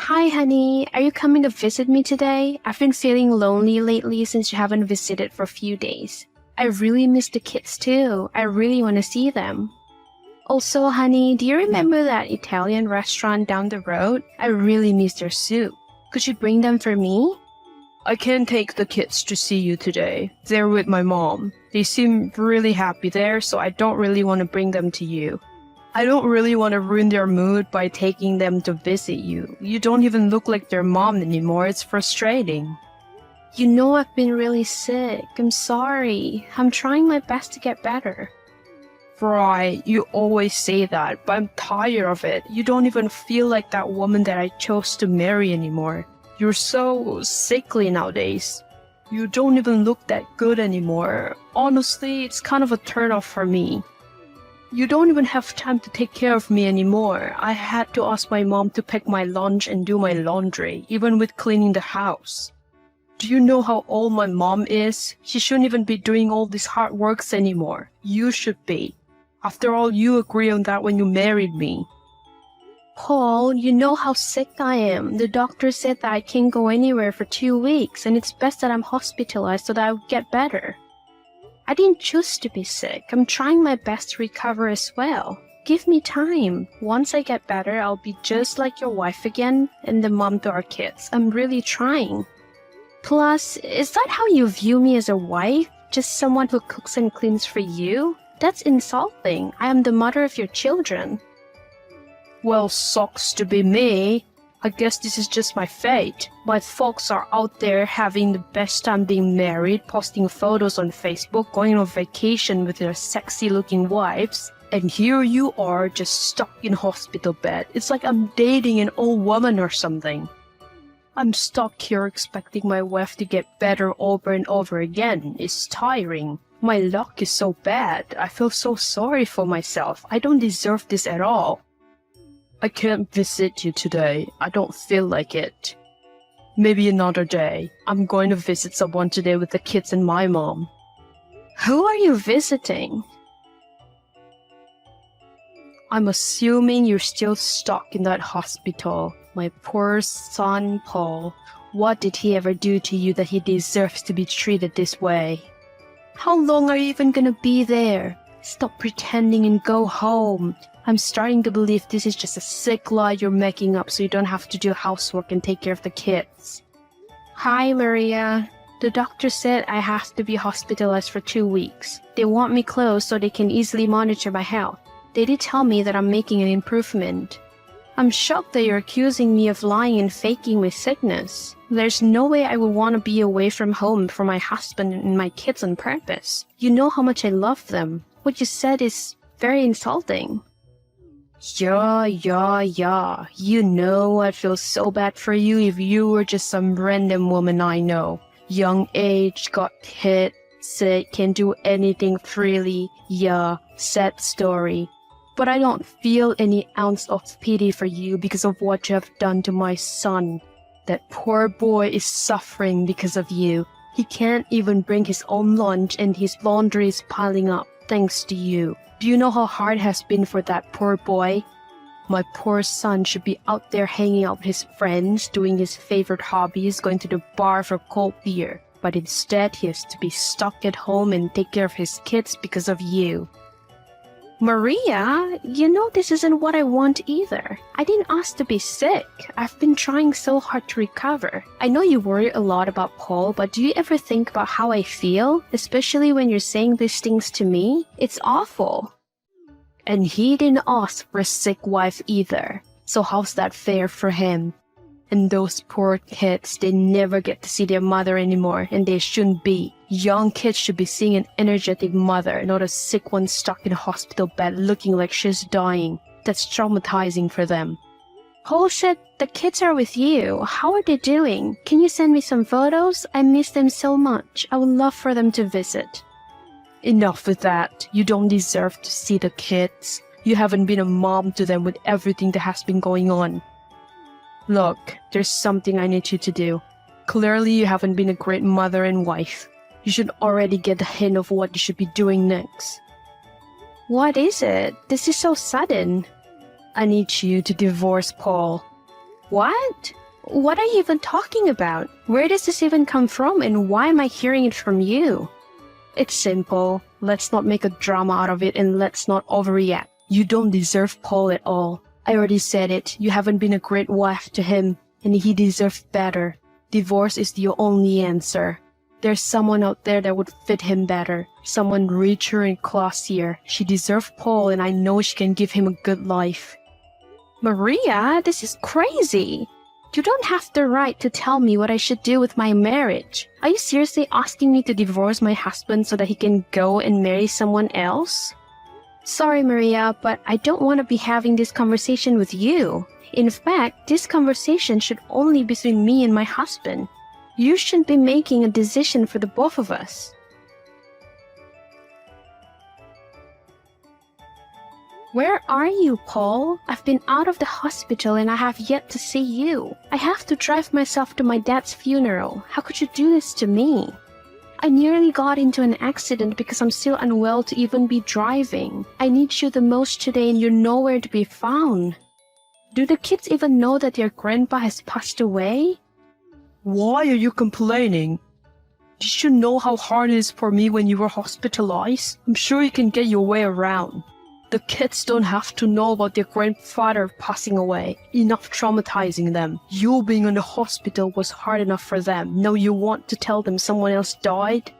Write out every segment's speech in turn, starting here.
Hi, honey. Are you coming to visit me today? I've been feeling lonely lately since you haven't visited for a few days. I really miss the kids too. I really want to see them. Also, honey, do you remember that Italian restaurant down the road? I really miss their soup. Could you bring them for me? I can't take the kids to see you today. They're with my mom. They seem really happy there, so I don't really want to bring them to you. I don't really want to ruin their mood by taking them to visit you. You don't even look like their mom anymore. It's frustrating. You know I've been really sick. I'm sorry. I'm trying my best to get better. Right, you always say that, but I'm tired of it. You don't even feel like that woman that I chose to marry anymore. You're so sickly nowadays. You don't even look that good anymore. Honestly, it's kind of a turn-off for me. You don't even have time to take care of me anymore. I had to ask my mom to pack my lunch and do my laundry, even with cleaning the house. Do you know how old my mom is? She shouldn't even be doing all these hard works anymore. You should be. After all, you agreed on that when you married me. Paul, you know how sick I am. The doctor said that I can't go anywhere for 2 weeks, and it's best that I'm hospitalized so that I would get better. I didn't choose to be sick. I'm trying my best to recover as well. Give me time. Once I get better, I'll be just like your wife again and the mom to our kids. I'm really trying. Plus, is that how you view me as a wife? Just someone who cooks and cleans for you? That's insulting. I am the mother of your children. Well, sucks to be me. I guess this is just my fate. My folks are out there having the best time being married, posting photos on Facebook, going on vacation with their sexy-looking wives. And here you are, just stuck in hospital bed. It's like I'm dating an old woman or something. I'm stuck here expecting my wife to get better over and over again. It's tiring. My luck is so bad. I feel so sorry for myself. I don't deserve this at all. I can't visit you today. I don't feel like it. Maybe another day. I'm going to visit someone today with the kids and my mom. Who are you visiting? I'm assuming you're still stuck in that hospital. My poor son, Paul. What did he ever do to you that he deserves to be treated this way? How long are you even gonna be there? Stop pretending and go home. I'm starting to believe this is just a sick lie you're making up so you don't have to do housework and take care of the kids. Hi, Maria. The doctor said I have to be hospitalized for 2 weeks. They want me close so they can easily monitor my health. They did tell me that I'm making an improvement. I'm shocked that you're accusing me of lying and faking my sickness. There's no way I would want to be away from home from my husband and my kids on purpose. You know how much I love them. What you said is very insulting. Yeah. You know I'd feel so bad for you if you were just some random woman I know. Young age, got hit, sick, can't do anything freely. Yeah, sad story. But I don't feel any ounce of pity for you because of what you have done to my son. That poor boy is suffering because of you. He can't even bring his own lunch and his laundry is piling up thanks to you. Do you know how hard it has been for that poor boy? My poor son should be out there hanging out with his friends, doing his favorite hobbies, going to the bar for cold beer. But instead, he has to be stuck at home and take care of his kids because of you. Maria, you know this isn't what I want either. I didn't ask to be sick. I've been trying so hard to recover. I know you worry a lot about Paul, but do you ever think about how I feel? Especially when you're saying these things to me? It's awful. And he didn't ask for a sick wife either. So how's that fair for him? And those poor kids, they never get to see their mother anymore, and they shouldn't be. Young kids should be seeing an energetic mother, not a sick one stuck in a hospital bed looking like she's dying. That's traumatizing for them. Paul said the kids are with you. How are they doing? Can you send me some photos? I miss them so much. I would love for them to visit. Enough with that. You don't deserve to see the kids. You haven't been a mom to them with everything that has been going on. Look, there's something I need you to do. Clearly, you haven't been a great mother and wife. You should already get the hint of what you should be doing next. What is it? This is so sudden. I need you to divorce Paul. What? What are you even talking about? Where does this even come from, and why am I hearing it from you? It's simple. Let's not make a drama out of it, and let's not overreact. You don't deserve Paul at all. I already said it. You haven't been a great wife to him, and he deserves better. Divorce is the only answer. There's someone out there that would fit him better. Someone richer and classier. She deserves Paul, and I know she can give him a good life. Maria, this is crazy. You don't have the right to tell me what I should do with my marriage. Are you seriously asking me to divorce my husband so that he can go and marry someone else? Sorry, Maria, but I don't want to be having this conversation with you. In fact, this conversation should only be between me and my husband. You shouldn't be making a decision for the both of us. Where are you, Paul? I've been out of the hospital and I have yet to see you. I have to drive myself to my dad's funeral. How could you do this to me? I nearly got into an accident because I'm still unwell to even be driving. I need you the most today and you're nowhere to be found. Do the kids even know that your grandpa has passed away? Why are you complaining? Did you know how hard it is for me when you were hospitalized? I'm sure you can get your way around. The kids don't have to know about their grandfather passing away. Enough traumatizing them. You being in the hospital was hard enough for them. Now you want to tell them someone else died?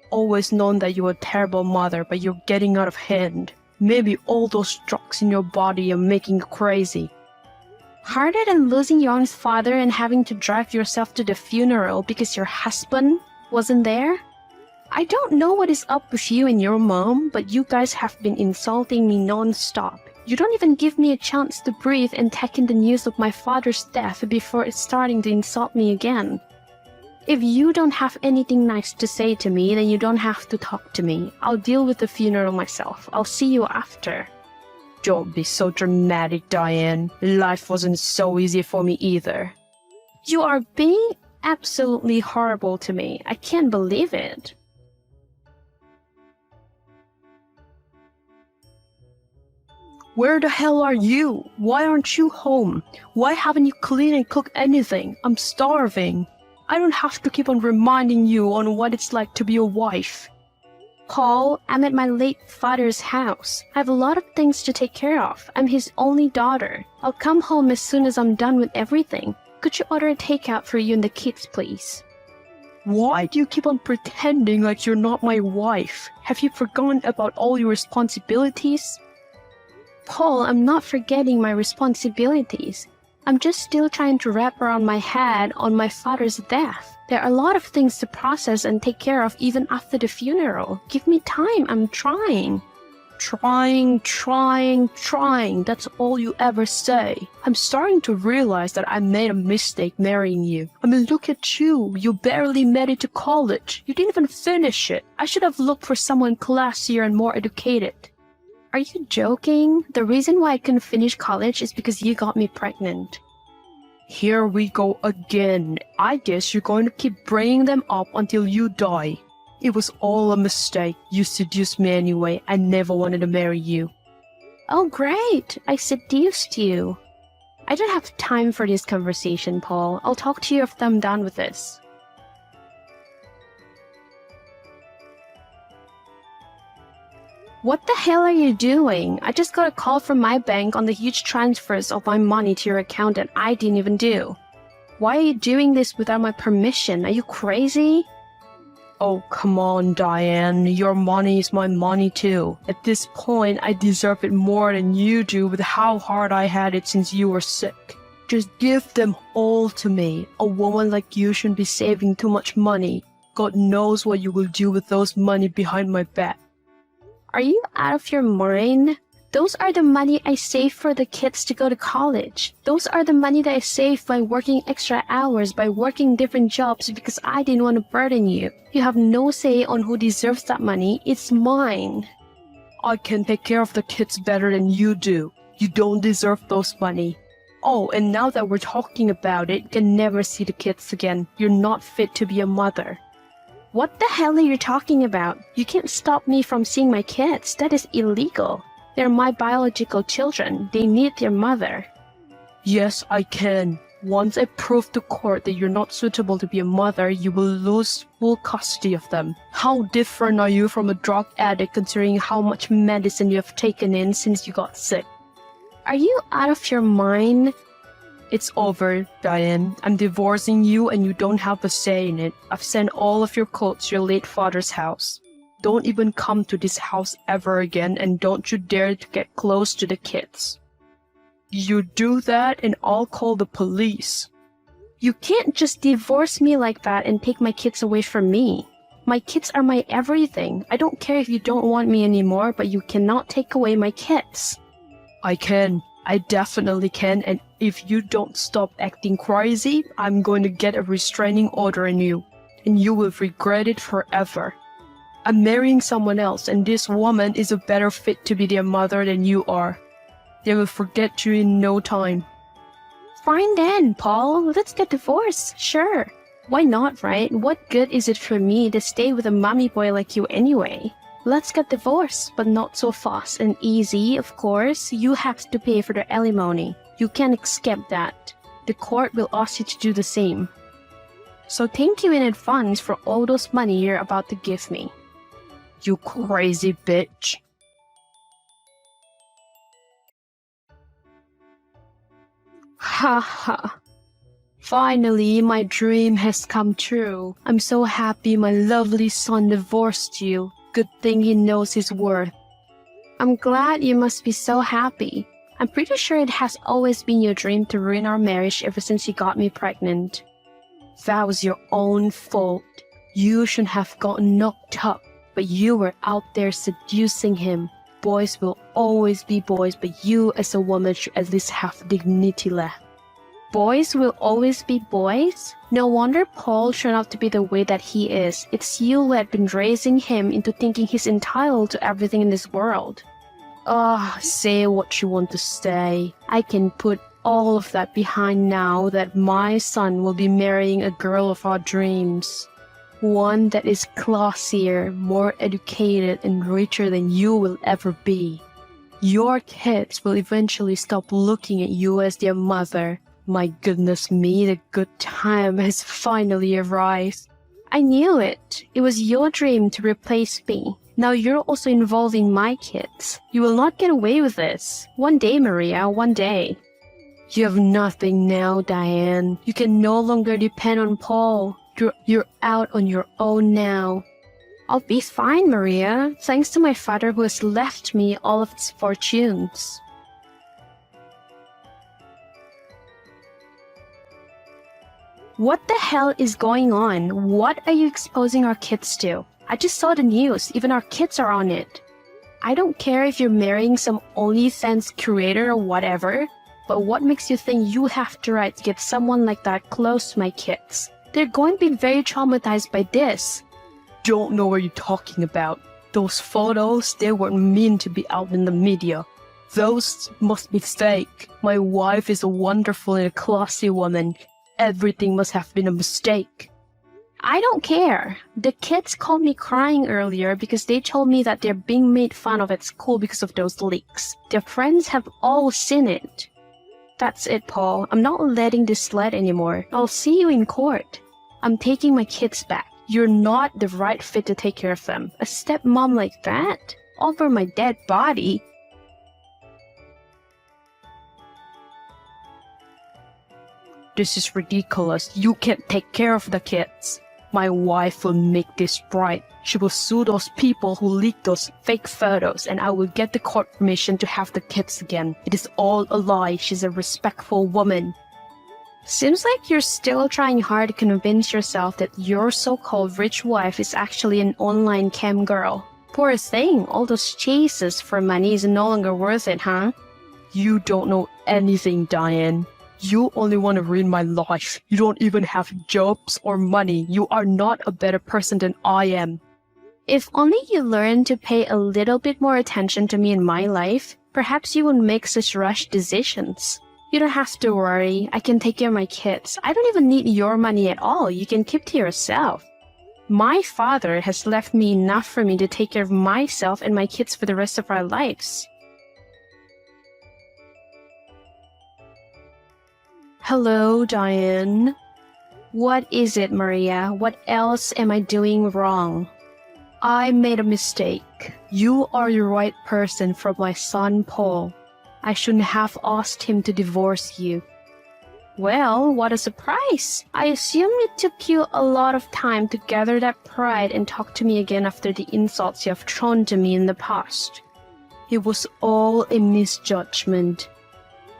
Always known that you were a terrible mother, but you're getting out of hand. Maybe all those drugs in your body are making you crazy. Harder than losing your own father and having to drive yourself to the funeral because your husband wasn't there? I don't know what is up with you and your mom, but you guys have been insulting me non-stop. You don't even give me a chance to breathe and take in the news of my father's death before it's starting to insult me again. If you don't have anything nice to say to me, then you don't have to talk to me. I'll deal with the funeral myself. I'll see you after. Don't be so dramatic, Diane. Life wasn't so easy for me either. You are being absolutely horrible to me. I can't believe it. Where the hell are you? Why aren't you home? Why haven't you cleaned and cooked anything? I'm starving. I don't have to keep on reminding you on what it's like to be a wife. Paul, I'm at my late father's house. I have a lot of things to take care of. I'm his only daughter. I'll come home as soon as I'm done with everything. Could you order a takeout for you and the kids, please? Why do you keep on pretending like you're not my wife? Have you forgotten about all your responsibilities? Paul, I'm not forgetting my responsibilities. I'm just still trying to wrap around my head on my father's death. There are a lot of things to process and take care of even after the funeral. Give me time, I'm trying. Trying. That's all you ever say. I'm starting to realize that I made a mistake marrying you. I mean, look at you. You barely made it to college. You didn't even finish it. I should have looked for someone classier and more educated. Are you joking? The reason why I couldn't finish college is because you got me pregnant. Here we go again. I guess you're going to keep bringing them up until you die. It was all a mistake. You seduced me anyway. I never wanted to marry you. Oh, great. I seduced you. I don't have time for this conversation, Paul. I'll talk to you after I'm done with this. What the hell are you doing? I just got a call from my bank on the huge transfers of my money to your account that I didn't even do. Why are you doing this without my permission? Are you crazy? Oh, come on, Diane. Your money is my money too. At this point, I deserve it more than you do with how hard I had it since you were sick. Just give them all to me. A woman like you shouldn't be saving too much money. God knows what you will do with those money behind my back. Are you out of your mind? Those are the money I saved for the kids to go to college. Those are the money that I saved by working extra hours, by working different jobs because I didn't want to burden you. You have no say on who deserves that money. It's mine. I can take care of the kids better than you do. You don't deserve those money. Oh, and now that we're talking about it, you can never see the kids again. You're not fit to be a mother. What the hell are you talking about? You can't stop me from seeing my kids. That is illegal. They're my biological children. They need their mother. Yes, I can. Once I prove to court that you're not suitable to be a mother, you will lose full custody of them. How different are you from a drug addict considering how much medicine you have taken in since you got sick? Are you out of your mind? It's over, Diane. I'm divorcing you and you don't have a say in it. I've sent all of your clothes to your late father's house. Don't even come to this house ever again, and don't you dare to get close to the kids. You do that and I'll call the police. You can't just divorce me like that and take my kids away from me. My kids are my everything. I don't care if you don't want me anymore, but you cannot take away my kids. I can. I definitely can, and if you don't stop acting crazy, I'm going to get a restraining order on you, and you will regret it forever. I'm marrying someone else, and this woman is a better fit to be their mother than you are. They will forget you in no time. Fine then, Paul. Let's get divorced. Sure. Why not, right? What good is it for me to stay with a mommy boy like you anyway? Let's get divorced, but not so fast and easy, of course. You have to pay for the alimony. You can't escape that. The court will ask you to do the same. So thank you in advance for all those money you're about to give me. You crazy bitch. Ha ha. Finally, my dream has come true. I'm so happy my lovely son divorced you. Good thing he knows his worth. I'm glad you must be so happy. I'm pretty sure it has always been your dream to ruin our marriage ever since you got me pregnant. That was your own fault. You should have gotten knocked up, but you were out there seducing him. Boys will always be boys, but you as a woman should at least have dignity left. Boys will always be boys? No wonder Paul turned out to be the way that he is. It's you who had been raising him into thinking he's entitled to everything in this world. Say what you want to say. I can put all of that behind now that my son will be marrying a girl of our dreams. One that is classier, more educated, and richer than you will ever be. Your kids will eventually stop looking at you as their mother. My goodness me, the good time has finally arrived. I knew it. It was your dream to replace me. Now you're also involving my kids. You will not get away with this. One day, Maria, one day. You have nothing now, Diane. You can no longer depend on Paul. You're out on your own now. I'll be fine, Maria, thanks to my father who has left me all of his fortunes. What the hell is going on? What are you exposing our kids to? I just saw the news. Even our kids are on it. I don't care if you're marrying some OnlyFans creator or whatever, but what makes you think you have the right to get someone like that close to my kids? They're going to be very traumatized by this. Don't know what you're talking about. Those photos, they weren't meant to be out in the media. Those must be fake. My wife is a wonderful and a classy woman. Everything must have been a mistake. I don't care. The kids called me crying earlier because they told me that they're being made fun of at school because of those leaks. Their friends have all seen it. That's it, Paul. I'm not letting this slide anymore. I'll see you in court. I'm taking my kids back. You're not the right fit to take care of them. A stepmom like that? Over my dead body? This is ridiculous. You can't take care of the kids. My wife will make this right. She will sue those people who leaked those fake photos, and I will get the court permission to have the kids again. It is all a lie. She's a respectful woman. Seems like you're still trying hard to convince yourself that your so-called rich wife is actually an online cam girl. Poor thing, all those chases for money is no longer worth it, huh? You don't know anything, Diane. You only want to ruin my life. You don't even have jobs or money. You are not a better person than I am. If only you learned to pay a little bit more attention to me in my life, perhaps you wouldn't make such rushed decisions. You don't have to worry. I can take care of my kids. I don't even need your money at all. You can keep to yourself. My father has left me enough for me to take care of myself and my kids for the rest of our lives. Hello, Diane. What is it, Maria? What else am I doing wrong? I made a mistake. You are the right person for my son, Paul. I shouldn't have asked him to divorce you. Well, what a surprise! I assume it took you a lot of time to gather that pride and talk to me again after the insults you have thrown to me in the past. It was all a misjudgment.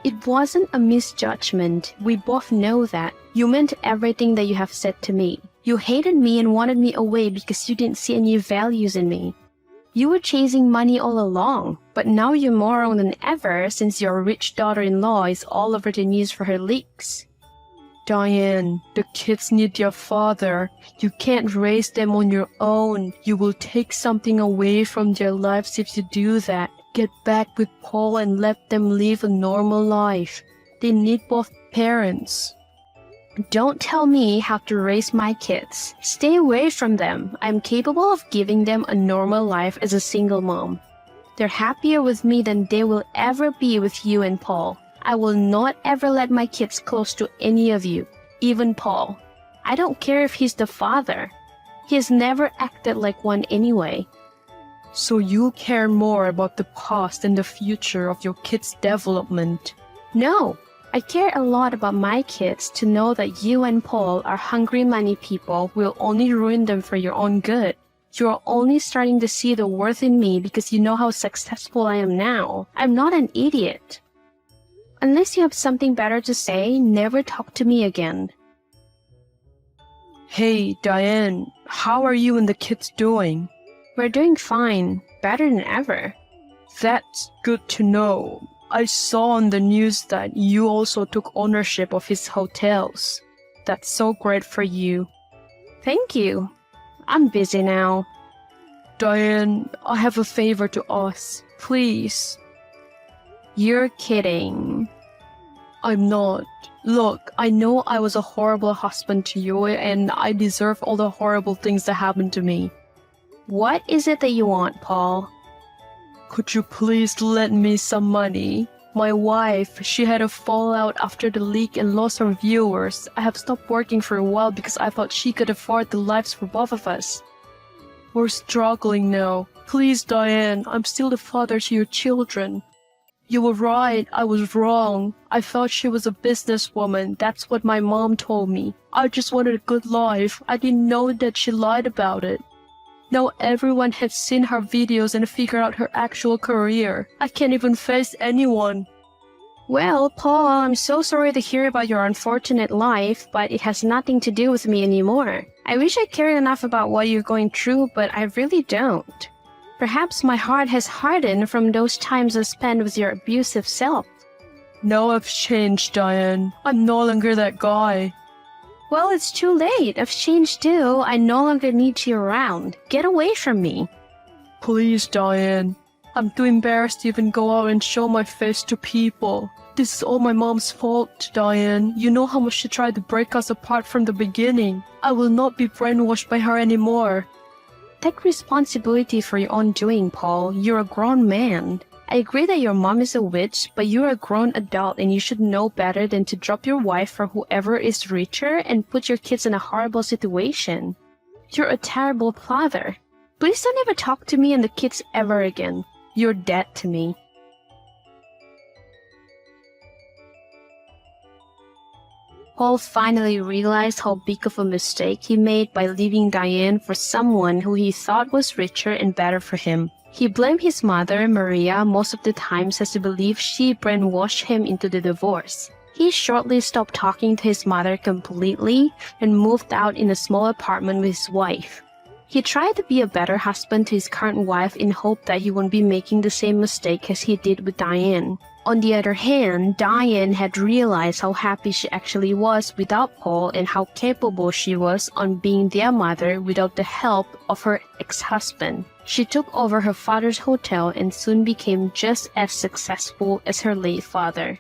It wasn't a misjudgment. We both know that. You meant everything that you have said to me. You hated me and wanted me away because you didn't see any values in me. You were chasing money all along, but now you're more wrong than ever since your rich daughter-in-law is all over the news for her leaks. Diane, the kids need their father. You can't raise them on your own. You will take something away from their lives if you do that. Get back with Paul and let them live a normal life. They need both parents. Don't tell me how to raise my kids. Stay away from them. I'm capable of giving them a normal life as a single mom. They're happier with me than they will ever be with you and Paul. I will not ever let my kids close to any of you, even Paul. I don't care if he's the father. He has never acted like one anyway. So you care more about the past and the future of your kids' development? No. I care a lot about my kids to know that you and Paul are hungry money people who will only ruin them for your own good. You are only starting to see the worth in me because you know how successful I am now. I'm not an idiot. Unless you have something better to say, never talk to me again. Hey, Diane, how are you and the kids doing? We're doing fine, better than ever. That's good to know. I saw on the news that you also took ownership of his hotels. That's so great for you. Thank you. I'm busy now. Diane, I have a favor to ask. Please. You're kidding. I'm not. Look, I know I was a horrible husband to you and I deserve all the horrible things that happened to me. What is it that you want, Paul? Could you please lend me some money? My wife, she had a fallout after the leak and lost her viewers. I have stopped working for a while because I thought she could afford the lives for both of us. We're struggling now. Please, Diane, I'm still the father to your children. You were right, I was wrong. I thought she was a businesswoman. That's what my mom told me. I just wanted a good life. I didn't know that she lied about it. Now everyone has seen her videos and figured out her actual career. I can't even face anyone. Well, Paul, I'm so sorry to hear about your unfortunate life, but it has nothing to do with me anymore. I wish I cared enough about what you're going through, but I really don't. Perhaps my heart has hardened from those times I spent with your abusive self. No, I've changed, Diane. I'm no longer that guy. Well, it's too late. I've changed too. I no longer need you around. Get away from me. Please, Diane. I'm too embarrassed to even go out and show my face to people. This is all my mom's fault, Diane. You know how much she tried to break us apart from the beginning. I will not be brainwashed by her anymore. Take responsibility for your own doing, Paul. You're a grown man. I agree that your mom is a witch, but you're a grown adult and you should know better than to drop your wife for whoever is richer and put your kids in a horrible situation. You're a terrible father. Please don't ever talk to me and the kids ever again. You're dead to me. Paul finally realized how big of a mistake he made by leaving Diane for someone who he thought was richer and better for him. He blamed his mother, Maria, most of the times as he believed she brainwashed him into the divorce. He shortly stopped talking to his mother completely and moved out in a small apartment with his wife. He tried to be a better husband to his current wife in hope that he wouldn't be making the same mistake as he did with Diane. On the other hand, Diane had realized how happy she actually was without Paul and how capable she was on being their mother without the help of her ex-husband. She took over her father's hotel and soon became just as successful as her late father.